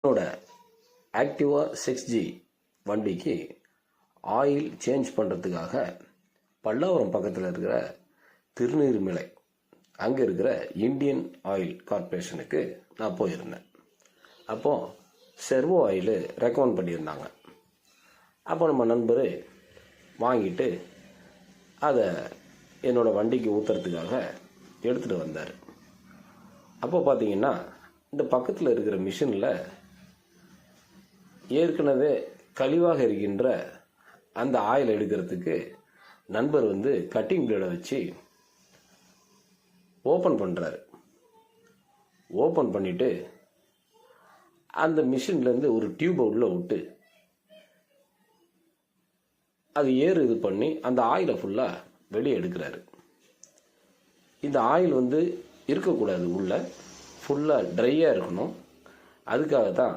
என்னோட ஆக்டிவா 6G வண்டிக்கு oil change பண்ணுறதுக்காக பல்லாவரம் பக்கத்தில் இருக்கிற திருநீர்மலை அங்கே இருக்கிற இந்தியன் ஆயில் கார்பரேஷனுக்கு நான் போயிருந்தேன். அப்போது செர்வோ ஆயில் ரெக்கமெண்ட் பண்ணியிருந்தாங்க. அப்போ நம்ம நண்பர் வாங்கிட்டு அதை என்னோடய வண்டிக்கு ஊற்றுறதுக்காக எடுத்துகிட்டு வந்தார். அப்போ பார்த்தீங்கன்னா இந்த பக்கத்தில் இருக்கிற மிஷினில் ஏற்கனவே கழிவாக இருக்கின்ற அந்த ஆயில் எடுக்கிறதுக்கு நண்பர் கட்டிங் பிளேடை வச்சு ஓப்பன் பண்ணுறாரு. ஓப்பன் பண்ணிவிட்டு அந்த மிஷின்லேருந்து ஒரு டியூபை உள்ளே விட்டு அது இது பண்ணி அந்த ஆயிலை ஃபுல்லாக வெளியே எடுக்கிறாரு. இந்த ஆயில் இருக்கக்கூடாது, உள்ள ஃபுல்லாக ட்ரையாக இருக்கணும். அதுக்காக தான்